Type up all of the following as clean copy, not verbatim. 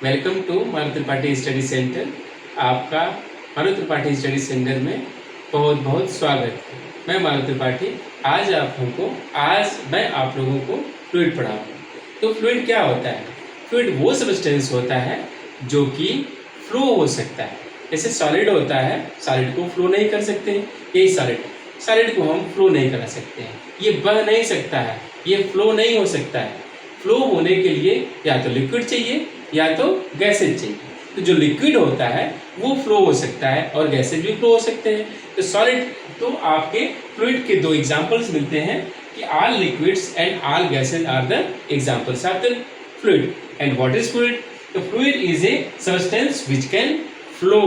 Welcome to Manav Tripathi study centre. आपका Manav Tripathi study centre में बहुत बहुत स्वागत है। मैं मानव त्रिपाठी। आज मैं आप लोगों को फ्लूइड पढ़ाऊँगा। तो फ्लूइड क्या होता है? फ्लूइड वो सब्सटेंस होता है जो कि फ्लो हो सकता है। जैसे सॉलिड होता है, सॉलिड को फ्लो नहीं कर सकते हैं, यही सॉलिड को हम फ्लो नहीं करा सकते हैं। ये बह नहीं सकता है, ये फ्लो नहीं हो सकता है। फ्लो होने के लिए या तो लिक्विड चाहिए या तो गैसेज चाहिए। तो जो लिक्विड होता है वो फ्लो हो सकता है और गैसेज भी फ्लो हो सकते हैं। तो सॉलिड, तो आपके फ्लूइड के दो एग्जांपल्स मिलते हैं कि all liquids and all gases are the examples of the fluid. And what is fluid? तो fluid is a substance which can flow.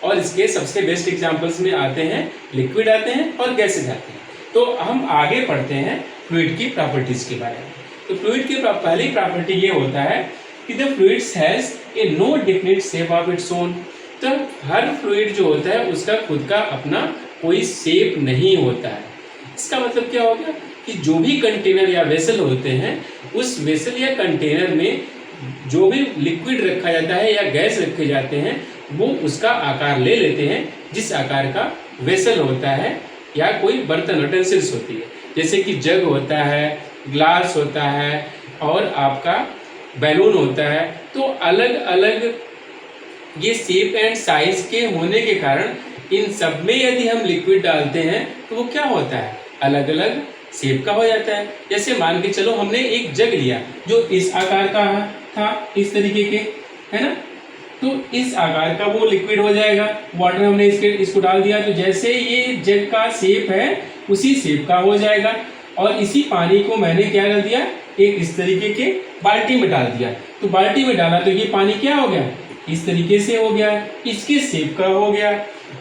और इसके सबसे बेस्ट एग्जांपल्स में आते हैं लिक्विड आते हैं और गैसेज आते हैं। तो हम आगे पढ़ते हैं फ्लूइड की प्रॉपर्टीज के बारे में। तो फ्लूइड की पहली प्रॉपर्टी ये होता है कि the fluids has a no definite shape of its own. तो हर फ्लूइड जो होता है उसका खुद का अपना कोई शेप नहीं होता है। इसका मतलब क्या हो गया कि जो भी कंटेनर या वेसल होते हैं, उस वेसल या कंटेनर में जो भी लिक्विड रखा जाता है या गैस रखे जाते हैं, वो उसका आकार ले लेते हैं जिस आकार का वेसल होता है या कोई बर्तन यूटेंसिल्स होती है। जैसे कि जग होता है, ग्लास होता है और आपका बैलून होता है। तो अलग अलग ये शेप एंड साइज के होने के कारण इन सब में यदि हम लिक्विड डालते हैं तो वो क्या होता है, अलग अलग शेप का हो जाता है। जैसे मान के चलो हमने एक जग लिया जो इस आकार का था, इस तरीके के, है ना। तो इस आकार का वो लिक्विड हो जाएगा। वाटर हमने इसको डाल दिया तो जैसे ये जग का शेप है उसी शेप का हो जाएगा। और इसी पानी को मैंने क्या कर दिया, एक इस तरीके के बाल्टी में डाल दिया। तो बाल्टी में डाला तो ये पानी क्या हो गया, इस तरीके से हो गया, इसके शेप का हो गया।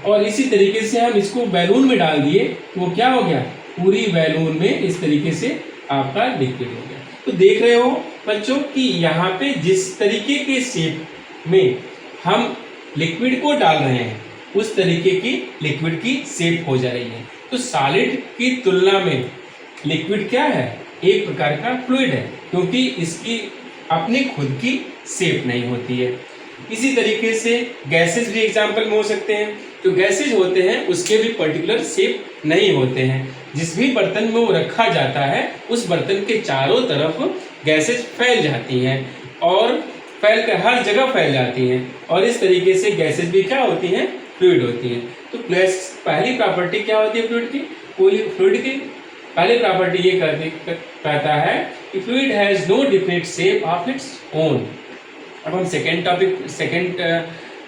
और इसी तरीके से हम इसको बैलून में डाल दिए तो वो क्या हो गया, पूरी बैलून में इस तरीके से आपका लिक्विड हो गया। तो देख रहे हो बच्चों कि यहाँ पे जिस तरीके के शेप में हम लिक्विड को डाल रहे हैं उस तरीके की लिक्विड की शेप हो जा रही है। तो सॉलिड की तुलना में लिक्विड क्या है, एक प्रकार का फ्लूइड है, क्योंकि इसकी अपनी खुद की शेप नहीं होती है। इसी तरीके से गैसेज भी एग्जाम्पल में हो सकते हैं। तो गैसेज होते हैं उसके भी पर्टिकुलर शेप नहीं होते हैं। जिस भी बर्तन में वो रखा जाता है उस बर्तन के चारों तरफ गैसेज फैल जाती हैं और फैल कर हर जगह फैल जाती हैं। और इस तरीके से गैसेज भी क्या होती हैं, फ्लूइड होती हैं। तो पहली प्रॉपर्टी क्या होती है फ्लूइड की? फ्लूइड की पहली प्रॉपर्टी ये कहता है कि fluid has no definite shape of its own. अब हम सेकेंड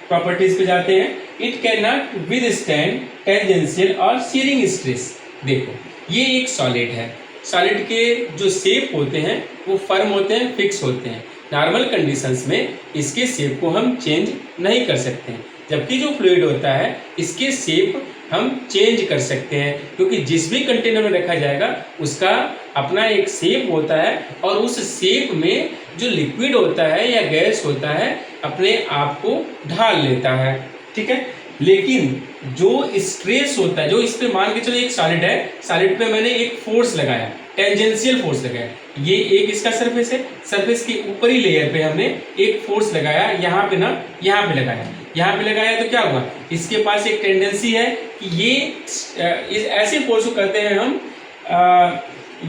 प्रॉपर्टीज पे जाते हैं। It can not withstand tangential और शीयरिंग स्ट्रेस। देखो ये एक सॉलिड है। सॉलिड के जो शेप होते हैं वो फर्म होते हैं, फिक्स होते हैं। नॉर्मल कंडीशंस में इसके शेप को हम चेंज नहीं कर सकते हैं, जबकि जो फ्लूइड होता है इसके शेप हम चेंज कर सकते हैं, क्योंकि जिस भी कंटेनर में रखा जाएगा उसका अपना एक शेप होता है और उस शेप में जो लिक्विड होता है या गैस होता है अपने आप को ढाल लेता है, ठीक है। लेकिन जो स्ट्रेस होता है, जो इस पे मान के चलो एक सॉलिड है, सॉलिड पे मैंने एक फोर्स लगाया, टेंजेंशियल फोर्स लगाया। ये एक इसका सरफेस है, सरफेस के ऊपरी लेयर पे हमने एक फोर्स लगाया, यहाँ पे ना, यहाँ पे लगाया तो क्या हुआ, इसके पास एक टेंडेंसी है कि ये ऐसे फोर्स को कहते हैं हम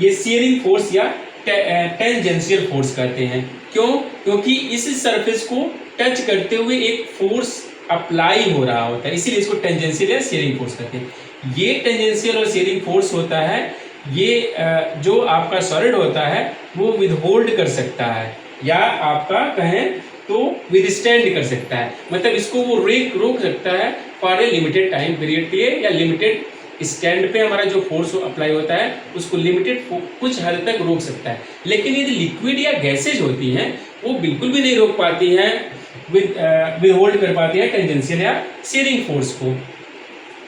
ये शीयरिंग फोर्स या टेंजेंशियल फोर्स कहते हैं। क्यों? क्योंकि इस सरफेस को टच करते हुए एक फोर्स अप्लाई हो रहा होता है, इसीलिए इसको टेंजेंशियल या शीयरिंग फोर्स कहते हैं। ये टेंजेंशियल और शीयरिंग फोर्स होता है, ये जो आपका सॉलिड होता है वो विदहोल्ड कर सकता है या आपका कहें तो विदस्टैंड कर सकता है। मतलब इसको वो रोक सकता है for a limited time period के लिए, या लिमिटेड स्टैंड पे हमारा जो फोर्स अप्लाई होता है उसको लिमिटेड कुछ हद तक रोक सकता है। लेकिन यदि लिक्विड या गैसेज होती हैं वो बिल्कुल भी नहीं रोक पाती हैं, विदहोल्ड कर पाती है टेंजेंशियल या शीयरिंग फोर्स को।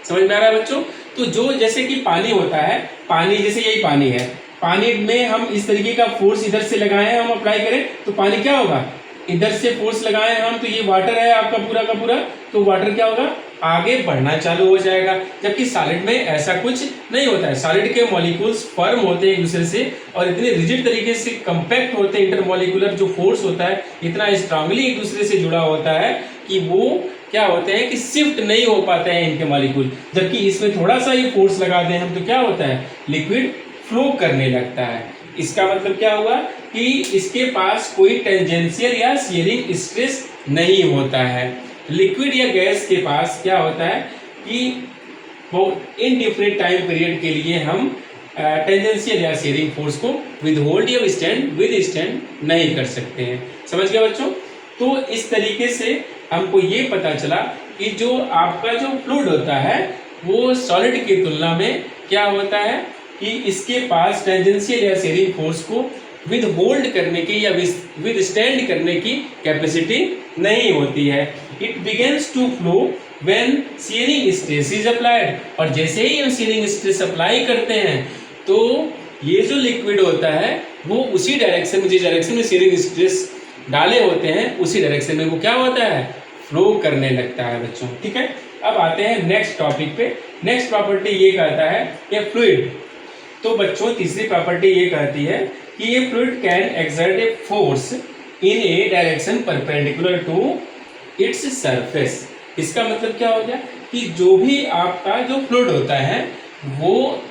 समझ में आ रहा है बच्चों? तो जो जैसे कि पानी होता है, पानी जैसे यही पानी है, पानी में हम इस तरीके का फोर्स इधर से लगाएं, हम अप्लाई करें तो पानी क्या होगा, इधर से फोर्स लगाएं हम तो ये वाटर है आपका पूरा का पूरा, तो वाटर क्या होगा, आगे बढ़ना चालू हो जाएगा, जबकि सॉलिड में ऐसा कुछ नहीं होता है। सॉलिड के मॉलिक्यूल्स फर्म होते हैं एक दूसरे से और इतने रिजिड तरीके से कंपैक्ट होते हैं, इंटरमॉलिक्यूलर जो फोर्स होता है इतना स्ट्रांगली एक दूसरे से जुड़ा होता है कि वो क्या होते हैं कि शिफ्ट नहीं हो पाते हैं इनके मॉलिक्यूल। जबकि इसमें थोड़ा सा ही फोर्स लगा दें हम तो क्या होता है, लिक्विड फ्लो करने लगता है। इसका मतलब क्या हुआ कि इसके पास कोई टेंजेंशियल या शियरिंग स्ट्रेस नहीं होता है। लिक्विड या गैस के पास क्या होता है कि वो इनडिफरेंट टाइम पीरियड के लिए हम टेंजेंशियल या शियरिंग फोर्स को विदहोल्ड या विदस्टैंड नहीं कर सकते हैं। समझ गए बच्चों? तो इस तरीके से हमको ये पता चला कि जो आपका जो फ्लूइड होता है वो सॉलिड की तुलना में क्या होता है कि इसके पास टेंजेंशियल या शियरिंग फोर्स को विद होल्ड करने की या विद स्टैंड करने की कैपेसिटी नहीं होती है। It begins to flow when shearing stress is applied, और जैसे ही हम शियरिंग स्ट्रेस अप्लाई करते हैं तो ये जो लिक्विड होता है वो उसी डायरेक्शन में, जिस डायरेक्शन में शियरिंग स्ट्रेस डाले होते हैं उसी डायरेक्शन में वो क्या होता है, फ्लो करने लगता है बच्चों। ठीक है, अब आते हैं नेक्स्ट टॉपिक पे। नेक्स्ट प्रॉपर्टी ये कहता है कि फ्लूइड, तो बच्चों तीसरी प्रॉपर्टी ये कहती है कि ये fluid can exert a force in a direction perpendicular to its surface. इसका मतलब क्या हो गया कि जो भी आपका जो फ्लूइड होता है वो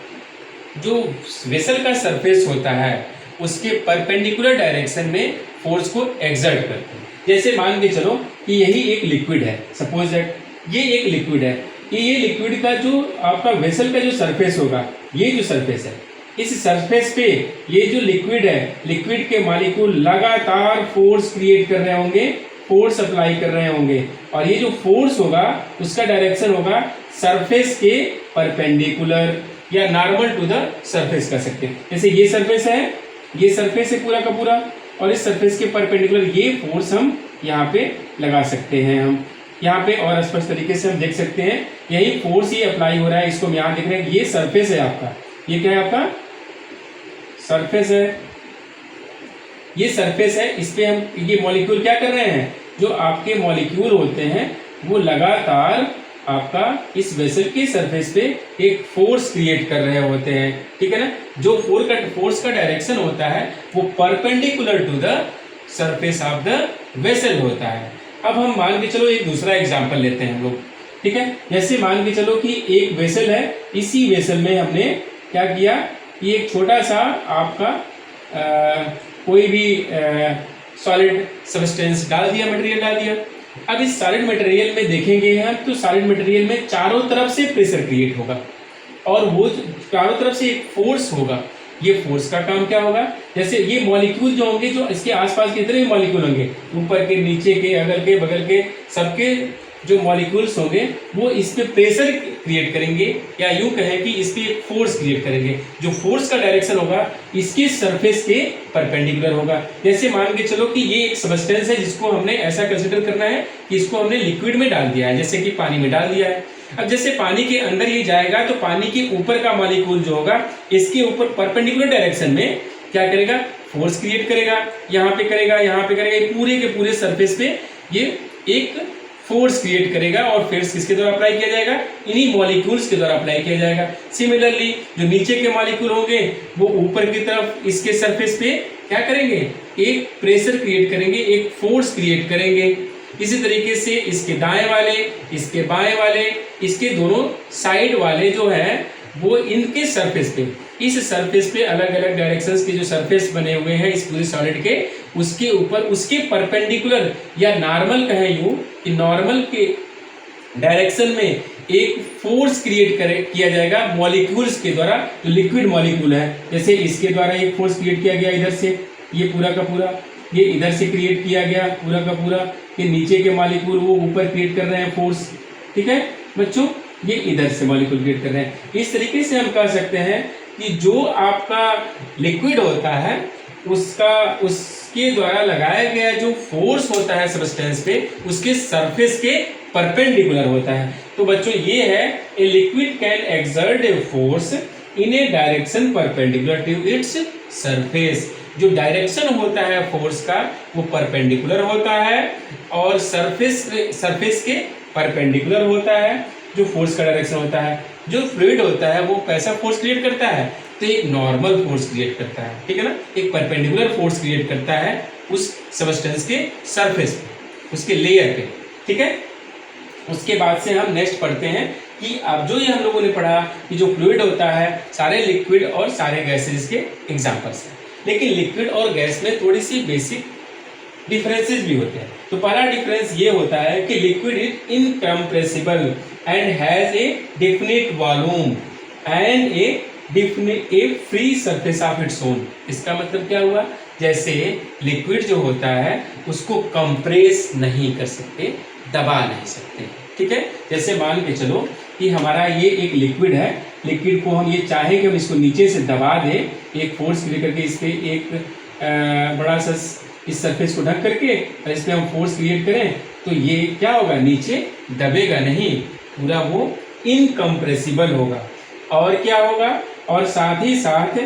जो वेसल का सरफेस होता है उसके परपेंडिकुलर डायरेक्शन में फोर्स को एक्सर्ट करते हैं। जैसे मान के चलो कि यही एक लिक्विड है, सपोज दैट ये एक लिक्विड है कि ये लिक्विड का जो आपका वेसल का जो सरफेस होगा, ये जो सरफेस है, इस सरफेस पे ये जो लिक्विड है, लिक्विड के मॉलिक्यूल लगातार फोर्स क्रिएट कर रहे होंगे, फोर्स अप्लाई कर रहे होंगे, और ये जो फोर्स होगा उसका डायरेक्शन होगा सरफेस के परपेंडिकुलर या नॉर्मल टू द सरफेस कर सकते हैं। जैसे ये सरफेस है, ये सरफेस है पूरा का पूरा, और इस सरफेस के परपेंडिकुलर ये फोर्स हम यहाँ पे लगा सकते हैं। हम यहाँ पे और स्पष्ट तरीके से हम देख सकते हैं यही फोर्स ही अप्लाई हो रहा है। इसको हम यहाँ देख रहे हैं, ये सरफेस है आपका, ये क्या है आपका सरफेस है, ये सरफेस है, इस पे हम ये मॉलिक्यूल क्या कर रहे हैं, जो आपके मॉलिक्यूल होते हैं वो लगातार आपका इस वेसल के सरफेस पे एक फोर्स क्रिएट कर रहे होते हैं। ठीक है ना, जो फोर्स का डायरेक्शन होता है वो perpendicular to the surface of the vessel होता है। अब हम मान के चलो एक दूसरा एग्जांपल लेते हैं हम लोग। ठीक है, जैसे मान के चलो कि एक वेसल है, इसी वेसल में हमने क्या किया कि एक छोटा सा आपका कोई भी सॉलिड सब्सटेंस डाल दिया, मटेरियल डाल दिया। अब इस सॉलिड मटेरियल में देखेंगे हम तो सॉलिड मटेरियल में चारों तरफ से प्रेशर क्रिएट होगा और वो चारों तरफ से एक फोर्स होगा। ये फोर्स का काम क्या होगा, जैसे ये मॉलिक्यूल जो होंगे, जो इसके आसपास के जितने भी मॉलिक्यूल होंगे, ऊपर के, नीचे के, अगल के, बगल के, सबके जो मॉलिक्यूल्स होंगे वो इस पे प्रेशर क्रिएट करेंगे, या यूं कहें कि इस पे एक फोर्स क्रिएट करेंगे। जो फोर्स का डायरेक्शन होगा इसके सरफेस के परपेंडिकुलर होगा। जैसे मान के चलो कि ये एक सब्सटेंस है जिसको हमने ऐसा कंसिडर करना है कि इसको हमने लिक्विड में डाल दिया है, जैसे कि पानी में डाल दिया है। अब जैसे पानी के अंदर ये जाएगा तो पानी के ऊपर का मॉलिक्यूल जो होगा इसके ऊपर परपेंडिकुलर डायरेक्शन में क्या करेगा, फोर्स क्रिएट करेगा, यहाँ पे करेगा, यहाँ पे करेगा, ये पूरे के पूरे सरफेस पे ये एक फोर्स क्रिएट करेगा और फोर्स किसके द्वारा अप्लाई किया जाएगा, इन्हीं मॉलिक्यूल्स के द्वारा अप्लाई किया जाएगा। सिमिलरली जो नीचे के मॉलिक्यूल होंगे वो ऊपर की तरफ इसके सरफेस पे क्या करेंगे, एक प्रेशर क्रिएट करेंगे, एक फोर्स क्रिएट करेंगे। इसी तरीके से इसके दाएं वाले, इसके बाएं वाले, इसके दोनों साइड वाले जो है वो इनके सरफेस पे, इस सरफेस पे अलग अलग डायरेक्शंस के जो सरफेस बने हुए हैं इस पूरे सॉलिड के, उसके ऊपर उसके परपेंडिकुलर या नॉर्मल कहें यूं कि नॉर्मल के डायरेक्शन में एक फोर्स क्रिएट किया जाएगा मॉलिक्यूल्स के द्वारा, जो लिक्विड मॉलिक्यूल है। जैसे इसके द्वारा एक फोर्स क्रिएट किया गया इधर से, ये पूरा का पूरा, ये इधर से क्रिएट किया गया पूरा का पूरा, ये नीचे के मॉलिक्यूल वो ऊपर क्रिएट कर रहे हैं फोर्स। ठीक है बच्चों, ये इधर से मॉलिक्यूल क्रिएट कर रहे हैं। इस तरीके से हम कह सकते हैं कि जो आपका लिक्विड होता है उसके द्वारा लगाया गया जो फोर्स होता है सब्सटेंस पे उसके सरफेस के परपेंडिकुलर होता है। तो बच्चों ये है, a liquid can exert a force in a direction perpendicular to its surface. जो डायरेक्शन होता है फोर्स का वो परपेंडिकुलर होता है और सरफेस के परपेंडिकुलर होता है जो फोर्स का डायरेक्शन होता है, जो फ्लूइड होता है वो कैसा फोर्स क्रिएट करता है, तो एक नॉर्मल फोर्स क्रिएट करता है, ठीक है ना, एक परपेंडिकुलर फोर्स क्रिएट करता है उस सबस्टेंस के सरफेस पे, उसके लेयर पे, ठीक है। उसके बाद से हम नेक्स्ट पढ़ते हैं कि अब जो ये हम लोगों ने पढ़ा कि जो फ्लूइड होता है सारे लिक्विड और सारे गैसेज के एग्जाम्पल्स हैं, लेकिन लिक्विड और गैस में थोड़ी सी बेसिक डिफरेंसेस भी होते हैं। तो पहला डिफरेंस ये होता है कि liquid is incompressible and has A definite volume and a free surface of its own. इसका मतलब क्या हुआ, जैसे लिक्विड जो होता है उसको कंप्रेस नहीं कर सकते, दबा नहीं सकते, ठीक है। जैसे मान के चलो कि हमारा ये एक लिक्विड है, लिक्विड को हम ये चाहे कि हम इसको नीचे से दबा दें, एक फोर्स क्रिएट करके इस पर एक बड़ा सा इस सरफेस को ढक करके और इस पर हम फोर्स क्रिएट करें तो ये क्या होगा, नीचे दबेगा नहीं, पूरा वो इनकम्प्रेसिबल होगा। और क्या होगा, और साथ ही साथ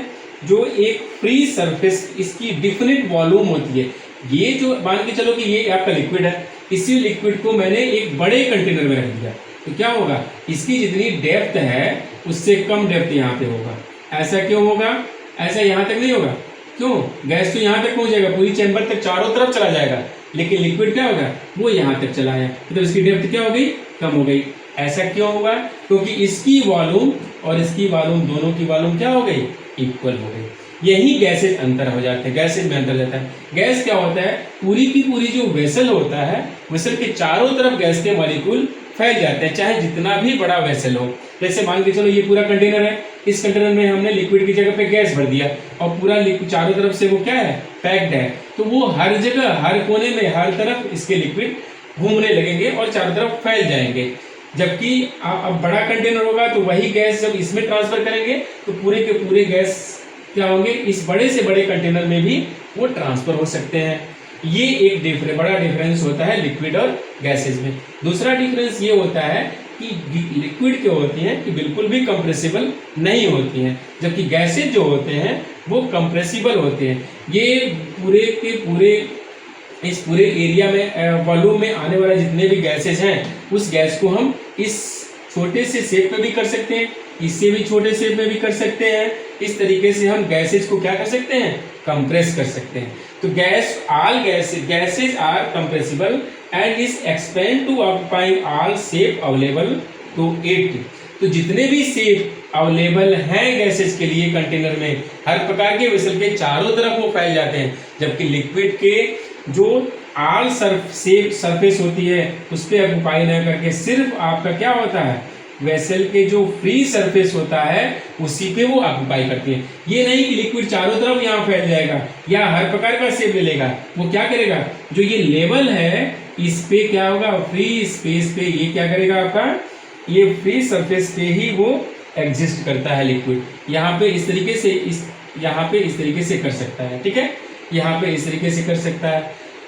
जो एक फ्री सरफेस, इसकी डिफिनिट वॉल्यूम होती है। ये जो मान के चलो कि ये आपका लिक्विड है, इसी लिक्विड को मैंने एक बड़े कंटेनर में रख दिया तो क्या होगा, इसकी जितनी डेप्थ है उससे कम डेप्थ यहाँ पे होगा। ऐसा क्यों होगा, ऐसा यहाँ तक नहीं होगा, क्यों, गैस तो यहाँ तक पहुँच जाएगा, पूरी चैम्बर तक चारों तरफ चला जाएगा, लेकिन लिक्विड क्या होगा, वो यहाँ तक चला है, मतलब इसकी डेप्थ क्या हो गई, कम हो गई। ऐसा क्यों होगा, क्योंकि इसकी वॉल्यूम और इसकी वॉल्यूम, दोनों की वॉल्यूम क्या हो गई, इक्वल हो गई। यही गैसेज अंतर हो जाते हैं, गैसेज में अंतर जाता है। गैस क्या होता है, पूरी की पूरी जो वेसल होता है, वेसल के चारों तरफ गैस के मॉलिक्यूल फैल जाते हैं, चाहे जितना भी बड़ा वेसल हो। जैसे मान के चलो ये पूरा कंटेनर है, इस कंटेनर में हमने लिक्विड की जगह पे गैस भर दिया और पूरा लिक्विड चारों तरफ से वो क्या है, पैक्ड है, तो वो हर जगह, हर कोने में, हर तरफ इसके लिक्विड घूमने लगेंगे और चारों तरफ फैल जाएंगे। जबकि अब बड़ा कंटेनर होगा तो वही गैस जब इसमें ट्रांसफर करेंगे तो पूरे के पूरे गैस क्या होंगे, इस बड़े से बड़े कंटेनर में भी वो ट्रांसफर हो सकते हैं। ये एक बड़ा डिफरेंस होता है लिक्विड और गैसेज में। दूसरा डिफरेंस ये होता है कि लिक्विड क्या होती हैं कि बिल्कुल भी कंप्रेसिबल नहीं होती हैं, जबकि गैसेज जो होते हैं वो कंप्रेसिबल होते हैं। ये पूरे के पूरे इस पूरे एरिया में वॉल्यूम में आने वाला जितने भी गैसेज हैं, उस गैस को हम इस छोटे से शेप में भी कर सकते हैं, इससे भी छोटे शेप में भी कर सकते हैं। इस तरीके से हम गैसेज को क्या कर सकते हैं, कंप्रेस कर सकते हैं। तो all gases are compressible and is expand to occupying all shape available to it. तो जितने भी शेप अवेलेबल हैं गैसेज के लिए कंटेनर में, हर प्रकार के वेसल के चारों तरफ वो फैल जाते हैं, जबकि लिक्विड के जो ऑल सरफेस होती है उस पर ऑक्युपाई न करके सिर्फ आपका क्या होता है, वेसल के जो फ्री सरफेस होता है उसी पे वो ऑक्युपाई करती है। ये नहीं कि लिक्विड चारों तरफ यहाँ फैल जाएगा या हर प्रकार का शेप ले लेगा, वो क्या करेगा, जो ये लेवल है इस पे क्या होगा, फ्री स्पेस पे ये क्या करेगा, आपका ये फ्री सरफेस पे ही वो एग्जिस्ट करता है लिक्विड। यहाँ पे इस तरीके से यहाँ पे इस तरीके से कर सकता है, ठीक है, यहाँ पे इस तरीके से कर सकता है।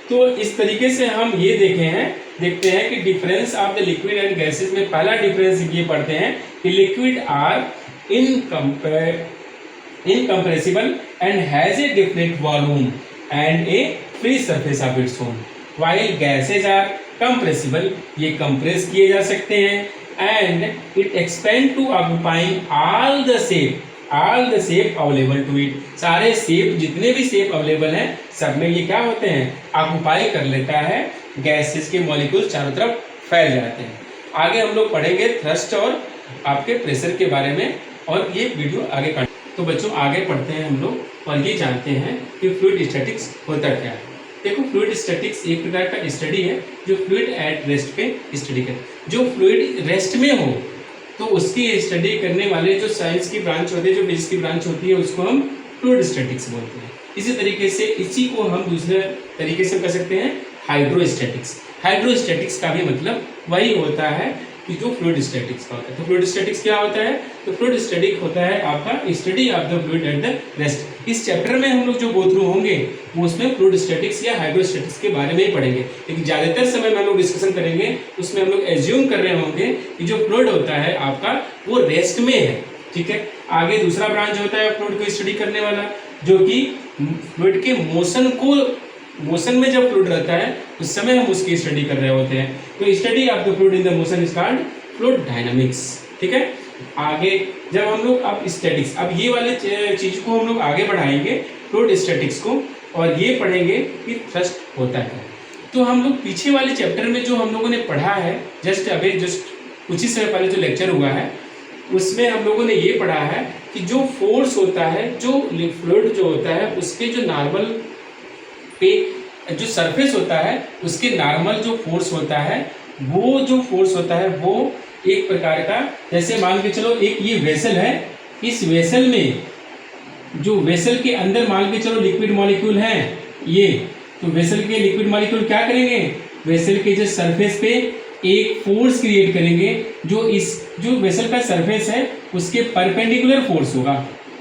तो इस तरीके से हम ये देखते हैं कि difference of the liquid and gases में पहला डिफरेंस ये पढ़ते हैं कि liquid are incompressible and has a definite volume and a free surface of its own, while gases are compressible, ये कंप्रेस किए जा सकते हैं, and it expand to occupying all the shape available to it. सारे shape, जितने भी shape available हैं, सब में ये क्या होते हैं, ऑक्युपाई कर लेता है, गैसेस के मॉलिक्यूल चारों तरफ फैल जाते हैं। आगे हम लोग पढ़ेंगे थ्रस्ट और आपके प्रेशर के बारे में, और ये वीडियो आगे तो बच्चों आगे पढ़ते हैं हम लोग और ये जानते हैं कि फ्लूइड स्टैटिक्स होता क्या है। देखो, फ्लूइड स्टैटिक्स एक प्रकार का स्टडी है जो फ्लूइड एट रेस्ट पे स्टडी करे। जो फ्लूइड रेस्ट में हो तो उसकी स्टडी करने वाले जो साइंस की ब्रांच होती है, जो फिजिक्स की ब्रांच होती है, उसको हम फ्लूइड स्टैटिक्स बोलते हैं। इसी तरीके से इसी को हम दूसरे तरीके से कर सकते हैं हाइड्रोस्टैटिक्स। हाइड्रोस्टैटिक्स का भी मतलब वही होता है कि जो फ्लूइड स्टैटिक्स का होता है। तो फ्लूइड स्टैटिक्स क्या होता है, तो फ्लूइड स्टैटिक होता है आपका study of the fluid at the rest. इस चैप्टर में हम लोग जो गो थ्रू होंगे वो उसमें फ्लूइड स्टैटिक्स या हाइड्रोस्टैटिक्स के बारे में ही पढ़ेंगे, लेकिन ज़्यादातर समय में हम लोग डिस्कशन करेंगे उसमें हम लोग एज्यूम कर रहे होंगे कि जो फ्लूइड होता है आपका वो रेस्ट में है, ठीक है। आगे दूसरा ब्रांच होता है फ्लूइड को स्टडी करने वाला, जो कि फ्लूइड के मोशन को मोशन में जब फ्लूइड रहता है उस समय हम उसकी स्टडी कर रहे होते हैं। तो study of the fluid in the motion is called fluid dynamics. ठीक है, आगे जब हम लोग अब स्टैटिक्स, अब ये वाले चीज को हम लोग आगे बढ़ाएंगे फ्लूइड स्टैटिक्स को, और ये पढ़ेंगे कि थ्रस्ट होता है। तो हम लोग पीछे वाले चैप्टर में जो हम लोगों ने पढ़ा है, जस्ट कुछ ही समय पहले जो लेक्चर हुआ है उसमें हम लोगों ने ये पढ़ा है कि जो फोर्स होता है, जो फ्लूइड जो होता है उसके जो नॉर्मल पे जो सरफेस होता है उसके नॉर्मल जो फोर्स होता है, वो जो फोर्स होता है वो एक प्रकार का, जैसे मान के चलो एक ये वेसल है, इस वेसल में जो वेसल के अंदर मान के चलो लिक्विड मॉलिक्यूल हैं ये, तो वेसल के लिक्विड मॉलिक्यूल क्या करेंगे, वेसल के जो सरफेस पे एक फोर्स क्रिएट करेंगे जो वेसल का सरफेस है उसके परपेंडिकुलर फोर्स होगा।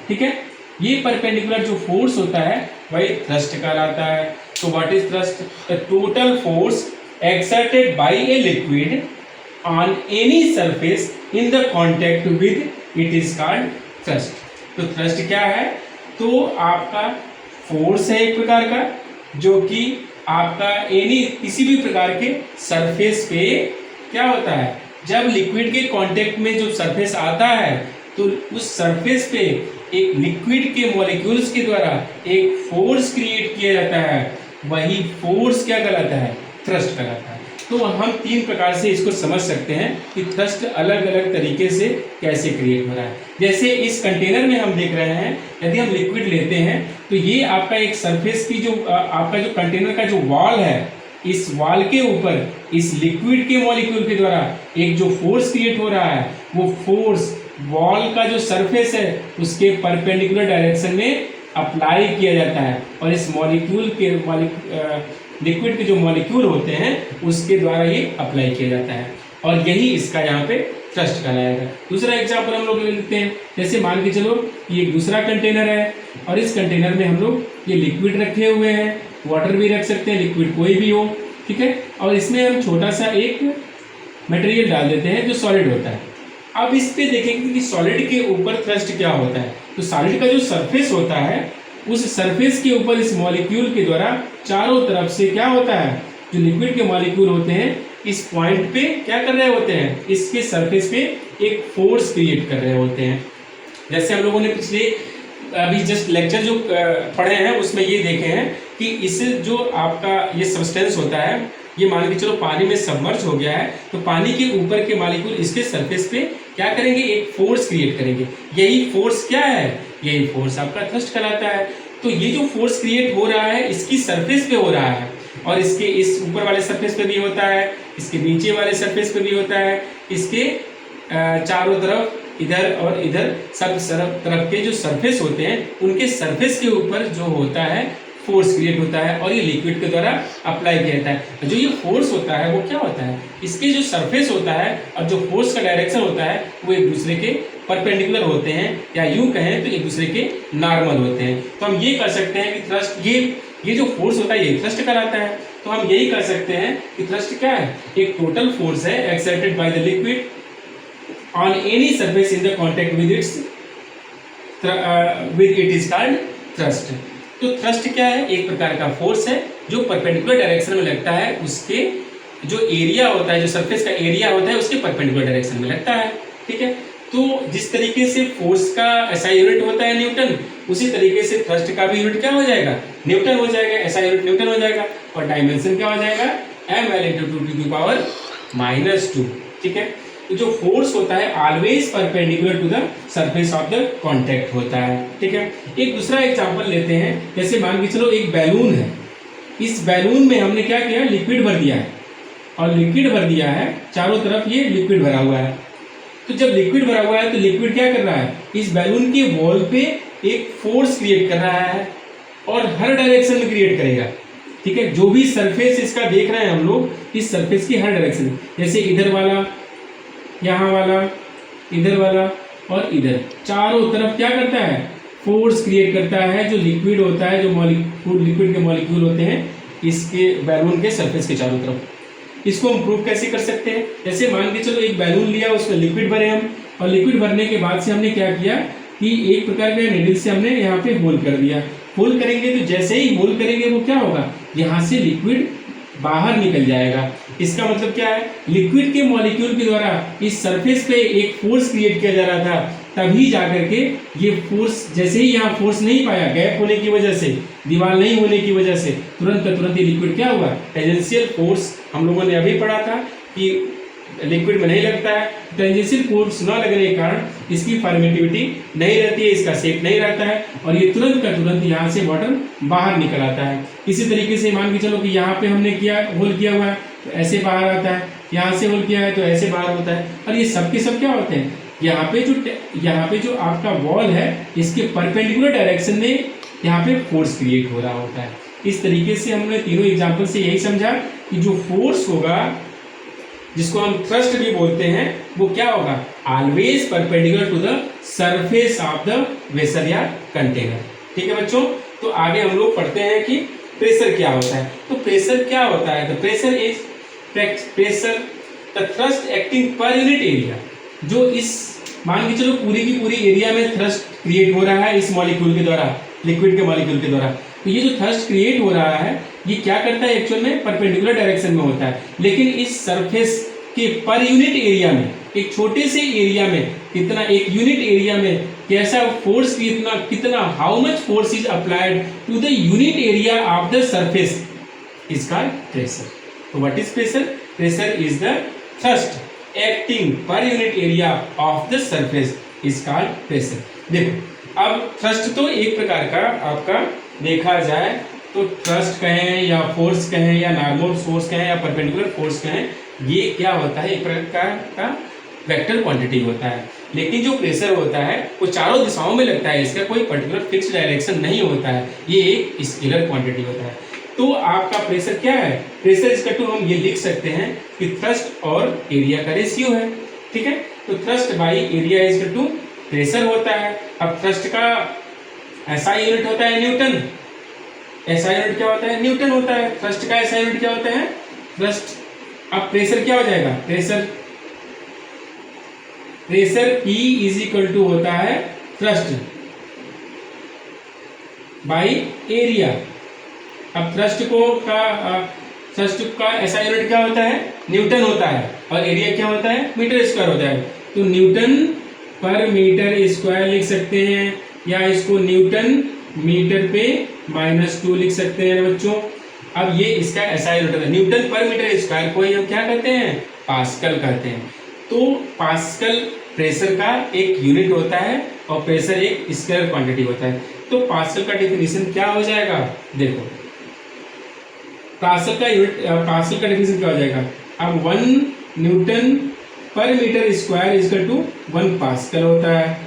ठीक है, ये परपेंडिकुलर जो फोर्स होता है वही थ्रस्ट कहलाता है। तो what is thrust? The total force exerted by a liquid on any surface in the contact with it is called thrust. तो थ्रस्ट क्या है? तो आपका फोर्स है एक प्रकार का, जो कि आपका किसी भी प्रकार के सरफेस पे क्या होता है, जब लिक्विड के कांटेक्ट में जो सरफेस आता है तो उस सरफेस पे एक लिक्विड के मॉलिक्यूल्स के द्वारा एक फोर्स क्रिएट किया जाता है, वही फोर्स क्या कहलाता है? थ्रस्ट कहलाता है। तो हम तीन प्रकार से इसको समझ सकते हैं कि थ्रस्ट अलग अलग तरीके से कैसे क्रिएट हो रहा है। जैसे इस कंटेनर में हम देख रहे हैं, यदि हम लिक्विड लेते हैं तो ये आपका एक सरफेस की जो आपका जो कंटेनर का जो वॉल है, इस वॉल के ऊपर इस लिक्विड के मॉलिक्यूल के द्वारा एक जो फोर्स क्रिएट हो रहा है, वो फोर्स वॉल का जो सरफेस है उसके परपेंडिकुलर डायरेक्शन में अप्लाई किया जाता है, और इस मॉलिक्यूल के लिक्विड के जो मॉलिक्यूल होते हैं उसके द्वारा ये अप्लाई किया जाता है, और यही इसका यहाँ पे थ्रस्ट कहलाएगा। दूसरा एग्जाम्पल हम लोग ले लेते हैं, जैसे मान के चलो ये दूसरा कंटेनर है और इस कंटेनर में हम लोग ये लिक्विड रखे हुए हैं, वाटर भी रख सकते हैं, लिक्विड कोई भी हो। ठीक है, और इसमें हम छोटा सा एक मटेरियल डाल देते हैं जो सॉलिड होता है। अब इस पे देखेंगे कि सॉलिड के ऊपर थ्रस्ट क्या होता है। तो सॉलिड का जो सरफेस होता है उस सरफेस के ऊपर इस मॉलिक्यूल के द्वारा चारों तरफ से क्या होता है, जो लिक्विड के मॉलिक्यूल होते हैं इस पॉइंट पे क्या कर रहे होते हैं, इसके सरफेस पे एक फोर्स क्रिएट कर रहे होते हैं। जैसे हम लोगों ने पिछले अभी जस्ट लेक्चर जो पढ़े हैं उसमें ये देखे हैं कि इस जो आपका ये सब्सटेंस होता है, ये मान के चलो पानी में सबमर्ज हो गया है, तो पानी के ऊपर के मॉलिक्यूल इसके सरफेस पे क्या करेंगे, एक फोर्स क्रिएट करेंगे। यही फोर्स क्या है, यही फोर्स आपका थ्रस्ट कहलाता है। तो ये जो फोर्स क्रिएट हो रहा है इसकी सरफेस पे हो रहा है, और इसके इस ऊपर वाले सरफेस पे भी होता है, इसके नीचे वाले सरफेस पे भी होता है, इसके चारों तरफ इधर और इधर सब तरफ के जो सरफेस होते हैं उनके सरफेस के ऊपर जो होता है फोर्स क्रिएट होता है, और ये लिक्विड के द्वारा अप्लाई किया जाता है। जो ये फोर्स होता है वो क्या होता है, इसके जो सरफेस होता है और जो फोर्स का डायरेक्शन होता है वो एक दूसरे के परपेंडिकुलर होते हैं, या यूं कहें तो एक दूसरे के नॉर्मल होते हैं। तो हम ये कर सकते हैं कि थ्रस्ट ये जो फोर्स होता है ये थ्रस्ट कहलाता है। तो हम यही कर सकते हैं कि थ्रस्ट क्या है, एक टोटल फोर्स है exerted by the liquid on any surface in the contact with it is called thrust. तो थ्रस्ट क्या है, एक प्रकार का फोर्स है जो परपेंडिकुलर डायरेक्शन में लगता है, उसके जो एरिया होता है, जो सरफेस का एरिया होता है उसके परपेंडिकुलर डायरेक्शन में लगता है। ठीक है, तो जिस तरीके से फोर्स का SI यूनिट होता है न्यूटन, उसी तरीके से थ्रस्ट का भी यूनिट क्या हो जाएगा, न्यूटन हो जाएगा, SI यूनिट न्यूटन हो जाएगा, और डायमेंशन क्या हो जाएगा, ml × 10⁻²। ठीक है, तो जो फोर्स होता है always perpendicular to the surface of the contact होता है। ठीक है, एक दूसरा एग्जांपल लेते हैं, जैसे मान के चलो एक बैलून है, इस बैलून में हमने क्या किया, लिक्विड भर दिया है, और लिक्विड भर दिया है चारों तरफ, ये लिक्विड भरा हुआ है। तो जब लिक्विड भरा हुआ है तो लिक्विड क्या कर रहा है, इस बैलून के वॉल पे एक फोर्स क्रिएट कर रहा है, और हर डायरेक्शन में क्रिएट करेगा। ठीक है, जो भी सरफेस इसका देख रहे हैं हम लोग, इस सरफेस की हर डायरेक्शन, जैसे इधर वाला, यहाँ वाला, इधर वाला और इधर, चारों तरफ क्या करता है, फोर्स क्रिएट करता है। जो लिक्विड होता है, जो लिक्विड के मॉलिक्यूल होते हैं इसके बैलून के सरफेस के चारों तरफ। इसको हम प्रूव कैसे कर सकते हैं, जैसे मान के चलो एक बैलून लिया, उसमें लिक्विड भरे हम, और लिक्विड भरने के बाद से हमने क्या किया कि एक प्रकार के नीडल से हमने यहाँ पे होल कर दिया। होल करेंगे तो जैसे ही होल करेंगे वो क्या होगा, यहाँ से लिक्विड बाहर निकल जाएगा। इसका मतलब क्या है, लिक्विड के मॉलिक्यूल के द्वारा इस सरफेस पे एक फोर्स क्रिएट किया जा रहा था, तभी जाकर के ये फोर्स, जैसे ही यहाँ फोर्स नहीं पाया, गैप होने की वजह से, दीवार नहीं होने की वजह से तुरंत का तुरंत ये लिक्विड क्या हुआ, टेंजेंशियल फोर्स हम लोगों ने अभी पढ़ा था कि लिक्विड में नहीं लगता है, टेंजेंशियल फोर्स न लगने के कारण इसकी परमिटिविटी नहीं रहती है, इसका शेप नहीं रहता है और ये तुरंत का तुरंत यहाँ से वाटर बाहर निकल आता है। इसी तरीके से मान के चलो कि यहाँ पे हमने होल किया हुआ है तो ऐसे बाहर आता है, यहाँ से होल किया है तो ऐसे बाहर होता है, और ये सब के सब क्या होते हैं, यहाँ पे जो आपका वॉल है इसके परपेंडिकुलर डायरेक्शन में यहाँ पे फोर्स क्रिएट हो रहा होता है। इस तरीके से हमने तीनों एग्जाम्पल से यही समझा कि जो फोर्स होगा, जिसको हम थ्रस्ट भी बोलते हैं, वो क्या होगा, always perpendicular to the surface of the vessel या कंटेनर। ठीक है बच्चों, तो आगे हम लोग पढ़ते हैं कि प्रेशर क्या होता है। तो प्रेशर क्या होता है, तो pressure is pressure the thrust acting per unit area. जो इस मान के चलो पूरी की पूरी एरिया में थ्रस्ट क्रिएट हो रहा है इस मॉलिक्यूल के द्वारा, लिक्विड के मॉलिक्यूल के द्वारा, तो ये जो थ्रस्ट क्रिएट हो रहा है ये क्या करता है, एक्चुअल में परपेंडिकुलर डायरेक्शन में होता है, लेकिन इस सरफेस के पर यूनिट एरिया में, एक छोटे से एरिया में कितना, एक यूनिट एरिया में कैसा फोर्स, कितना how much force is applied to the unit area of the surface is called pressure. तो what is pressure, pressure is the thrust acting per unit area of the surface is called pressure. देखो अब thrust तो एक प्रकार का आपका देखा जाए तो थ्रस्ट कहें या फोर्स कहें या नॉर्मल फोर्स कहें या परपेंडिकुलर फोर्स कहें, ये क्या होता है, एक प्रकार का वेक्टर क्वांटिटी होता है। लेकिन जो प्रेशर होता है वो चारों दिशाओं में लगता है, इसका कोई पर्टिकुलर फिक्स डायरेक्शन नहीं होता है, ये एक स्केलर क्वांटिटी होता है। तो आपका प्रेशर क्या है, प्रेशर इसका टू हम ये लिख सकते हैं कि थ्रस्ट और एरिया का रेशियो है। ठीक है, तो thrust by area is to pressure होता है। अब थ्रस्ट का ऐसा यूनिट होता है न्यूटन, ऐसा यूनिट क्या होता है, न्यूटन होता है। थ्रस्ट का ऐसा यूनिट क्या होता है, थ्रस्ट। अब प्रेशर क्या हो जाएगा, pressure P is equal to होता है थ्रस्ट बाई एरिया। अब थ्रस्ट का ऐसा यूनिट क्या होता है, न्यूटन होता है, और एरिया क्या होता है, मीटर स्क्वायर होता है। तो न्यूटन पर मीटर स्क्वायर लिख सकते हैं, या इसको न्यूटन मीटर पे -2 लिख सकते हैं बच्चों। अब ये इसका ऐसा यूनिट है, न्यूटन पर मीटर स्क्वायर को हम क्या कहते हैं, पास्कल कहते हैं। तो पास्कल प्रेशर का एक यूनिट होता है और प्रेशर एक स्केलर क्वांटिटी होता है। तो पास्कल का डेफिनेशन क्या हो जाएगा, देखो पास्कल का डेफिनेशन क्या हो जाएगा। अब 1 न्यूटन पर metre square equal to 1 pascal होता है।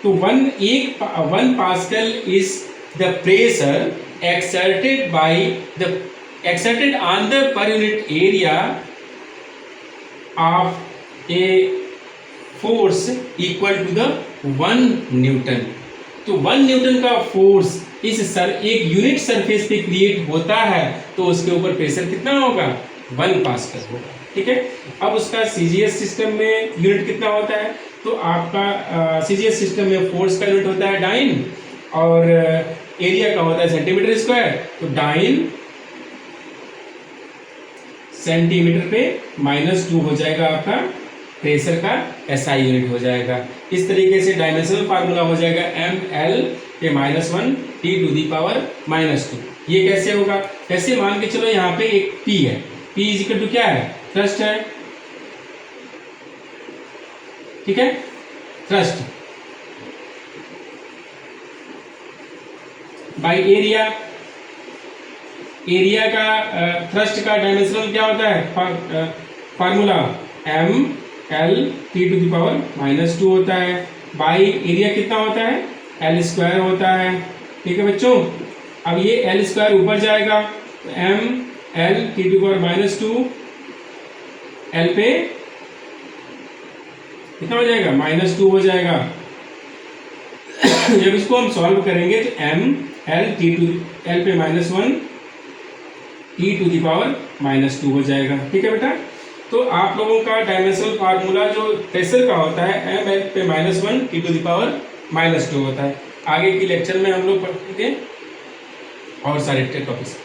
तो 1 pascal is the pressure exerted on the per unit area of a force equal to the 1 Newton. तो 1 न्यूटन का फोर्स एक यूनिट सरफेस पे क्रिएट होता है, तो उसके ऊपर प्रेशर कितना होगा, 1 पास्कल होगा। ठीक है, अब उसका सीजीएस सिस्टम में यूनिट कितना होता है, तो आपका सीजीएस सिस्टम में फोर्स का यूनिट होता है डाइन, और एरिया का होता है सेंटीमीटर स्क्वायर। तो डाइन सेंटीमीटर पे -2 हो जाएगा आपका प्रेशर का एसआई यूनिट हो जाएगा। इस तरीके से डायमेंशनल फार्मूला हो जाएगा ml पे -1 t टू दी पावर -2। ये कैसे होगा, कैसे मान के चलो यहाँ पे एक p है, p इज इक्वल टू क्या है, थ्रस्ट है। ठीक है, थ्रस्ट बाई एरिया, एरिया का थ्रस्ट का डायमेंशनल क्या होता है, formula ml t to the power -2 होता है, बाई एरिया कितना होता है, l स्क्वायर होता है। ठीक है बच्चों, अब ये l स्क्वायर ऊपर जाएगा, तो ml t to the power -2 l पे कितना हो जाएगा, -2 हो जाएगा। जब इसको हम सॉल्व करेंगे तो ml पे -1 t टू द पावर -2 हो जाएगा। ठीक है बेटा, तो आप लोगों का डायमेंशनल फार्मूला जो प्रेशर का होता है ml पे -1 t टू द पावर -2 होता है। आगे की लेक्चर में हम लोग पढ़ेंगे और सारे टॉपिक्स।